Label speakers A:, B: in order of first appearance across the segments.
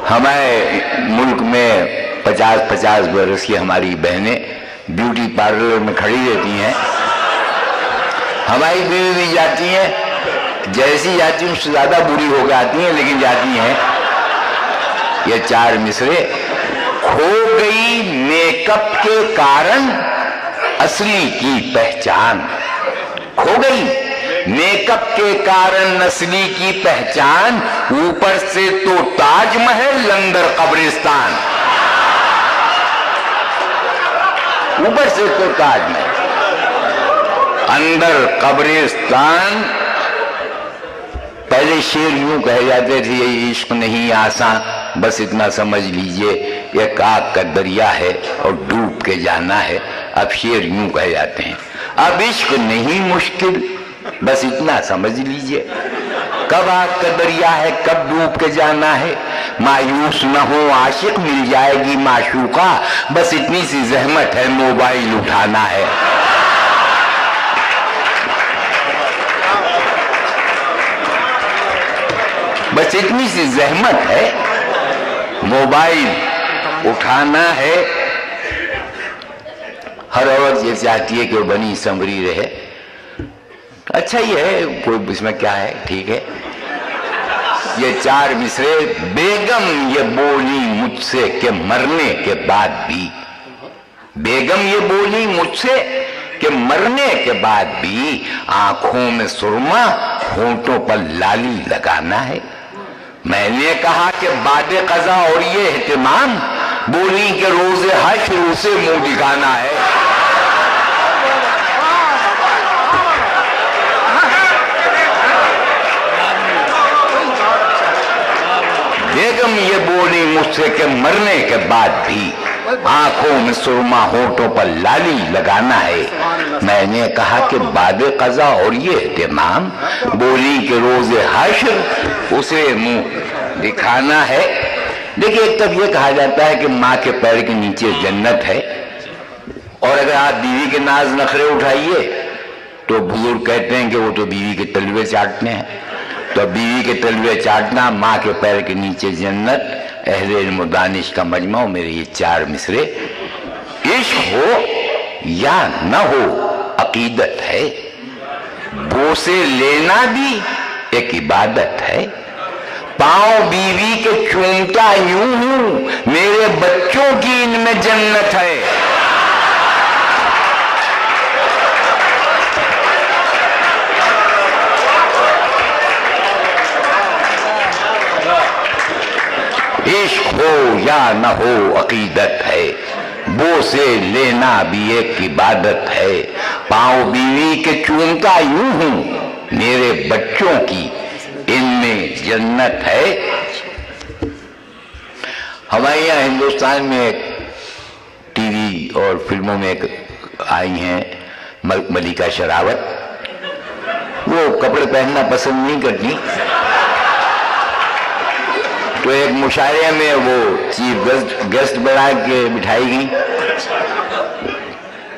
A: ہمارے ملک میں 50-50 برس کی ہماری بہنیں بیوٹی پارلر میں کھڑی رہتی ہیں. ہماری بیوی بھی جاتی ہیں، جیسی جاتی ہیں اس سے زیادہ بری ہو کے آتی ہیں، لیکن جاتی ہیں. یہ 4 مصرے. کھو گئی میک اپ کے کارن اصلی کی پہچان. کھو گئی میک اپ کے کارن اصلی کی پہچان، اوپر سے تو تاج محل اندر قبرستان. اوپر سے تو تاج محل اندر قبرستان. پہلے شعر یوں کہے جاتے تھے، یہ عشق نہیں آسان، بس اتنا سمجھ لیجئے ایک آگ کا دریا ہے اور ڈوب کے جانا ہے. اب شعر یوں کہے جاتے ہیں، اب عشق نہیں مشکل، بس اتنا سمجھ لیجئے کب آگ کا دریا ہے، کب ڈوب کے جانا ہے. مایوس نہ ہو عاشق، مل جائے گی معشوقہ، بس اتنی سی زحمت ہے موبائل اٹھانا ہے. بس اتنی سی زحمت ہے موبائل اٹھانا ہے. ہر عورت یہ چاہتی ہے کہ وہ بنی سنوری رہے. اچھا یہ ہے، کوئی اس میں کیا ہے، ٹھیک ہے. یہ 4 مصرے. بیگم یہ بولی مجھ سے کہ مرنے کے بعد بھی، بیگم یہ بولی مجھ سے کہ مرنے کے بعد بھی آنکھوں میں سرما ہونٹوں پر لالی لگانا ہے. میں نے کہا کہ بعد قضا اور یہ اہتمام، بولی کہ روز حشر اسے منہ دکھانا ہے. بیگم یہ بولی مجھ سے کہ مرنے کے بعد بھی آنکھوں میں سرما ہونٹوں پر لالی لگانا ہے. میں نے کہا کہ بعد قضا اور یہ اہتمام، بولی کہ روز حشر اسے منہ دکھانا ہے. دیکھیں ایک طرف یہ کہا جاتا ہے کہ ماں کے پیر کے نیچے جنت ہے، اور اگر آپ بیوی کے ناز نخرے اٹھائیے تو بزرگ کہتے ہیں کہ وہ تو بیوی کے تلوے چاٹنے ہیں. تو بیوی کے تلوے چاٹنا، ماں کے پیر کے نیچے جنت، اہل علم و دانش کا مجمع. میرے یہ 4 مصرے. عشق ہو یا نہ ہو عقیدت ہے، بوسے لینا بھی ایک عبادت ہے. پاؤں بیوی کے چومتا یوں ہوں، میرے بچوں کی ان میں جنت ہے. عشق ہو یا نہ ہو عقیدت ہے، بوسے لینا بھی ایک عبادت ہے. پاؤں بیوی کے چومتا یوں ہوں، میرے بچوں کی ان میں جنت ہے. ہمارے یہاں ہندوستان میں ایک ٹی وی اور فلموں میں ایک آئی ہیں ملیکا شراوت. وہ کپڑے پہننا پسند نہیں کرتی، تو ایک مشاعرے میں وہ چیف گیسٹ بنا کے بٹھائی گئی،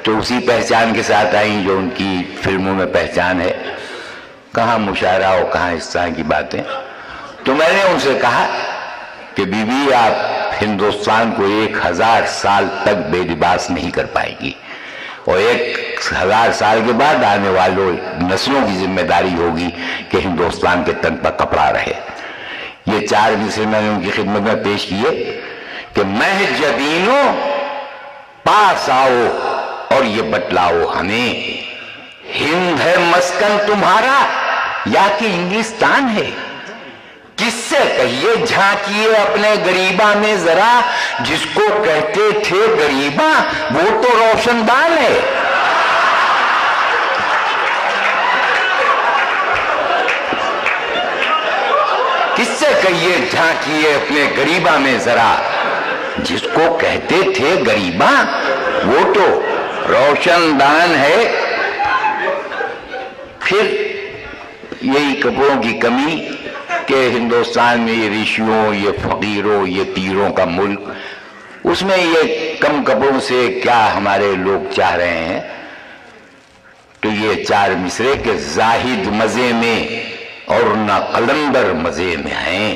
A: تو اسی پہچان کے ساتھ آئیں جو ان کی فلموں میں پہچان ہے. کہاں مشاعرہ ہو، کہاں اس طرح کی باتیں. تو میں نے ان سے کہا کہ بی بی آپ ہندوستان کو 1000 سال تک بے لباس نہیں کر پائے گی، اور 1000 سال کے بعد آنے والوں نسلوں کی ذمہ داری ہوگی کہ ہندوستان کے تن پر کپڑا رہے. یہ 4 مصرے میں نے ان کی خدمت میں پیش کیے کہ مہ جبینوں پاس آؤ اور یہ بتلاؤ ہمیں، ہند ہے مسکن تمہارا یا کہ انگلستان ہے. کس سے کہیے جھانکیے اپنے غریباں میں ذرا، جس کو کہتے تھے غریباں وہ تو روشن دان ہے. کس سے کہیے جھانکیے اپنے غریباں میں ذرا، جس کو کہتے تھے غریباں وہ تو روشن دان ہے. پھر یہی کپڑوں کی کمی کہ ہندوستان میں یہ ریشیوں، یہ فقیروں، یہ پیروں کا ملک، اس میں یہ کم کپڑوں سے کیا ہمارے لوگ چاہ رہے ہیں. تو یہ 4 مصرے کے زاہد مزے میں اور نہ قلندر مزے میں ہیں.